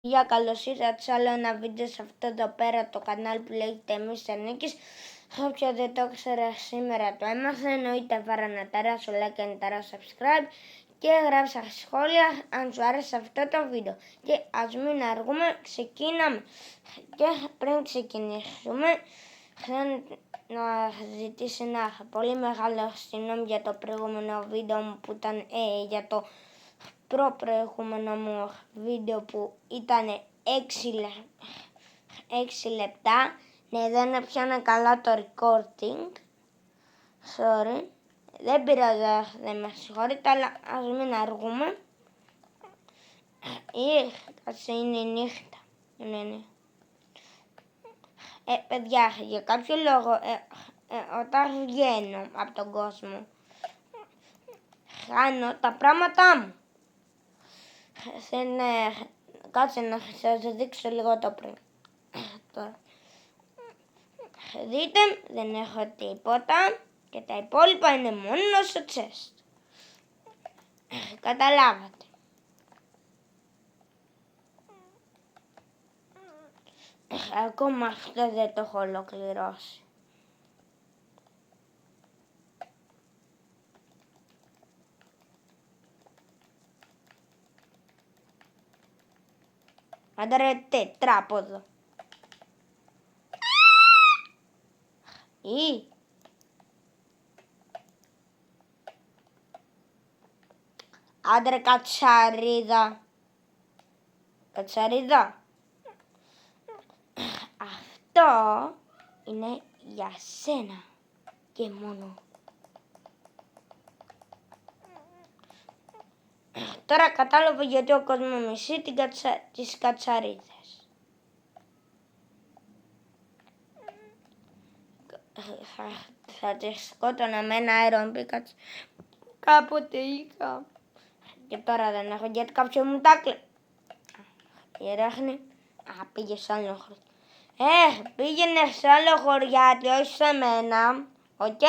Για καλώς ήρθατε σε άλλο ένα βίντεο σε αυτό εδώ πέρα το κανάλι που λέγεται Mr. Νίκης. Όποιος δεν το ήξερε σήμερα το έμαθε, εννοείται βάρα ένα τεράστιο like και ένα τεράστιο subscribe και γράψα σχόλια αν σου άρεσε αυτό το βίντεο. Και ας μην αργούμε, ξεκινάμε. Και πριν ξεκινήσουμε, θέλω να ζητήσω ένα πολύ μεγάλο συγγνώμη για το προηγούμενο βίντεο μου που ήταν για το προηγούμενο μου βίντεο που ήταν 6 λεπτά. Ναι, δεν έπιανε καλά το recording. Sorry. Δεν πειράζει, δεν με συγχωρείτε, αλλά ας μην αργούμε. Είναι η νύχτα. Ναι. Παιδιά, για κάποιο λόγο, όταν βγαίνω από τον κόσμο, χάνω τα πράγματά μου. Κάτσε να σας δείξω λίγο το πριν. Δείτε, δεν έχω τίποτα και τα υπόλοιπα είναι μόνο στο chest. Καταλάβατε. Ακόμα αυτό δεν το έχω ολοκληρώσει. Άντε τετράποδο. Άντε κατσαρίδα. Κατσαρίδα. Αυτό είναι για σένα και μόνο. Τώρα κατάλαβα γιατί ο κόσμος μισεί τις κατσαρίδες. Θα τις σκότωνα με ένα Iron Pickaxe. Κάποτε είχα. Και τώρα δεν έχω γιατί κάποιο μου τα κλε. Η ράχνη. Πήγε σε άλλο χωριό. Πήγαινε σε άλλο χωριάτι, όχι σε μένα. Οκ,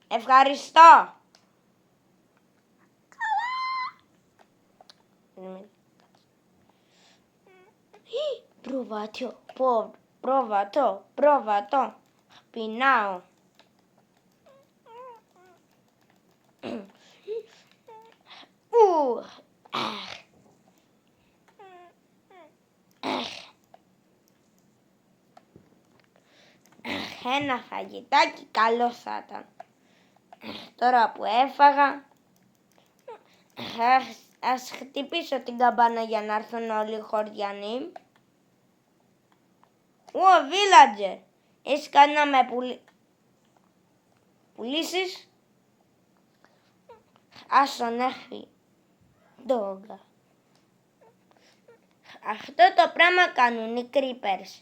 ευχαριστώ. Πρόβατο. Πεινάω. Ένα φαγητάκι καλό θα ήταν. Τώρα που έφαγα, ας χτυπήσω την καμπάνα για να έρθουν όλοι οι χωριανοί. Villager, έχεις κάνει να με πουλήσεις? Ας τον έχει. Ντόγκα. Αυτό το πράγμα κάνουν οι creepers.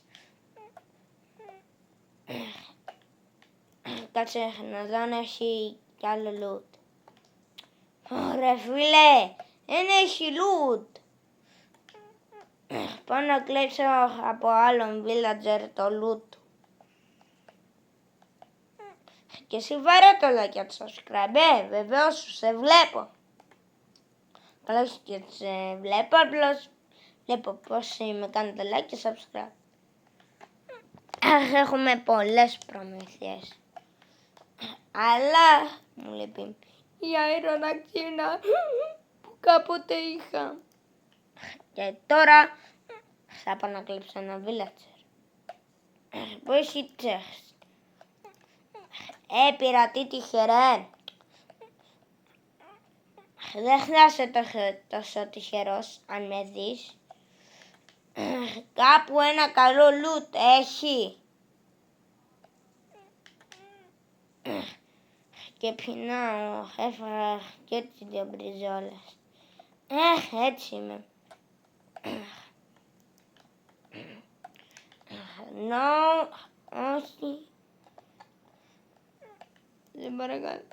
Κάτσε να δω αν έχει κι άλλο loot. Ωραία φίλε, δεν έχει loot. Πάω να κλέψω από άλλον villager το loot. Και εσύ βάρε το like και το subscribe, βεβαίως σε βλέπω. Αλλά όχι και σε βλέπω, απλώς βλέπω πώς με κάνετε like και subscribe. Έχουμε πολλές προμήθειες. Αλλά μου λείπει η αερονακτίνα που κάποτε είχα. Και τώρα θα πάω να κλείψω ένα villager που έχει chest. Πειρατή τυχερέ. Δεν χρειάζεται τόσο τυχερός αν με δεις. Κάπου ένα καλό loot έχει. Και πεινάω, έφαγα και τις δύο μπριζόλες. Έτσι είμαι. Όχι. Δεν παρακαλώ.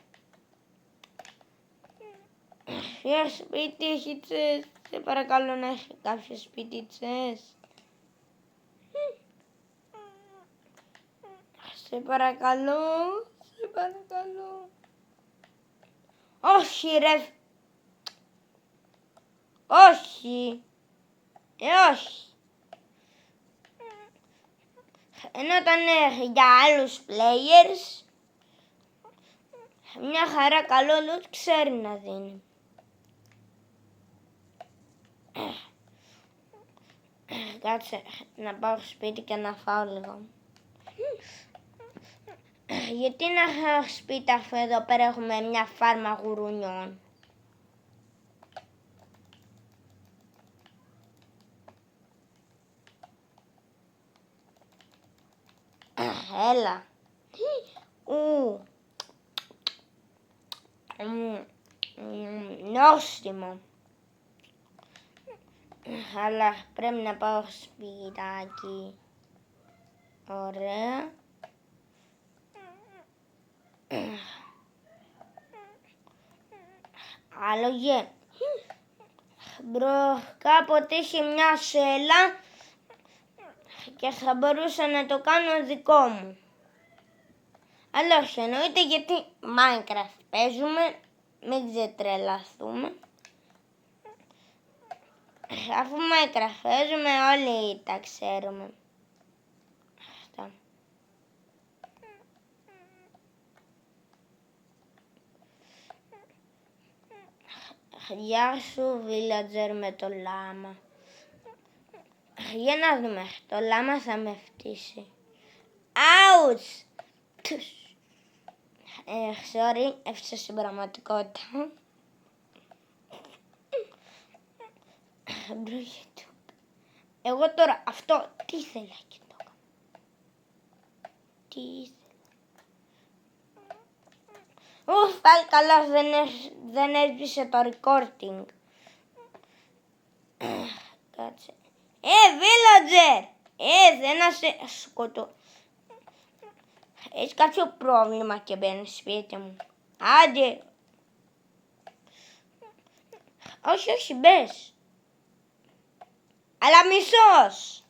Ποιο σπίτι έχει τσες? Σε παρακαλώ να έχει κάποιο σπίτι τσες. Σε παρακαλώ. Όχι ρε. Όχι. Όχι. Ενώ όταν για άλλους players, μια χαρά καλό loot ξέρει να δίνει. Κάτσε να πάω στο σπίτι και να φάω λίγο. Γιατί να έχω σπίτι αφού εδώ πέρα έχουμε μια φάρμα γουρουνιών. Έλα. Νόστιμο. Αλλά πρέπει να πάω σπιτάκι. Ωραία. Άλογε. Κάποτε είχε μια σέλα και θα μπορούσα να το κάνω δικό μου. Αλλά όχι εννοείται, γιατί Minecraft παίζουμε, μην ξετρελαθούμε. Αφού Minecraft παίζουμε όλοι τα ξέρουμε. Αυτά. Γεια σου villager με το λάμα. Για να δούμε, το λάμα θα με φτύσει. Ouch! Sorry, έφτιαξα στην πραγματικότητα. Εγώ τώρα αυτό τι ήθελα και το έκανα. Τι ήθελα. Πάλι καλά δεν έσβησε το recording. Κάτσε. Villager! Δεν να σε σκοτώ. Έχεις κάποιο πρόβλημα και μπαίνεις σπίτι μου. Άντε. Όχι, μπες. Αλλά μισός.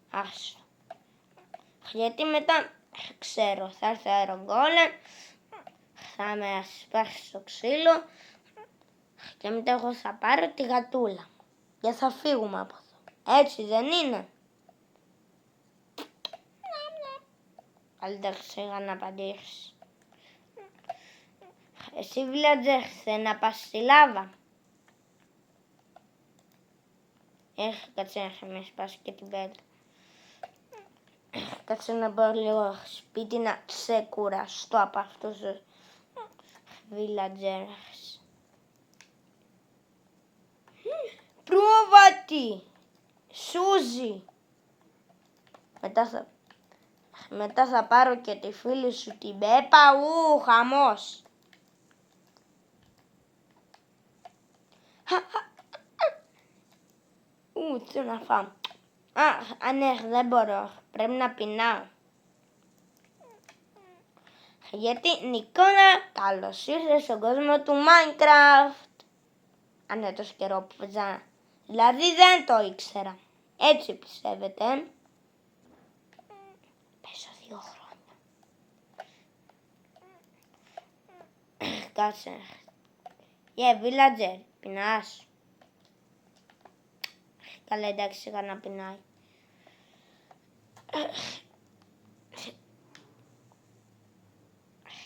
Άστο. Γιατί μετά, ξέρω, θα έρθει ο αερογκόλεμ, θα με ασπάσει στο ξύλο και μετά εγώ θα πάρω τη γατούλα και θα φύγουμε από εδώ. Έτσι δεν είναι? Καλύτερα ξέχα να απαντήσεις. Εσύ villager θέλει να πας στη λάβα. Κάτσε να είχαμε σπάσει και την πέτρα. Κάτσε να πάω λίγο σπίτι να ξεκουραστώ από αυτούς τους villagers. Πρόβατη! Σούζι! Μετά θα πάρω και τη φίλη σου την Πέπα. Χαμός! Τι να φάω. Ναι, δεν μπορώ. Πρέπει να πεινάω. Γιατί Νικόλα, καλώς ήρθες στον κόσμο του Minecraft. Αν τόσο καιρό που παίζα. Δηλαδή δεν το ήξερα. Έτσι πιστεύετε? Παίζω 2 χρόνια. Κάτσε. Villager, πεινάς? Καλά, εντάξει, σιγά να πεινάει.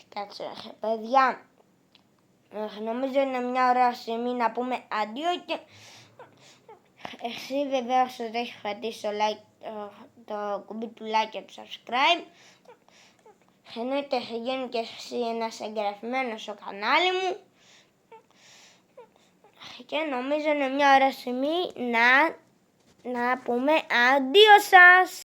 Κάτσε, παιδιά. Νομίζω είναι μια ωραία στιγμή να πούμε αντίο και εσύ βεβαίως δεν έχει πατήσει το κουμπί του like και του subscribe. Εννοείται θα γίνει και εσύ ένας εγγραφημένος στο κανάλι μου. Και νομίζω είναι μια ωραία στιγμή να πούμε αντίο σας.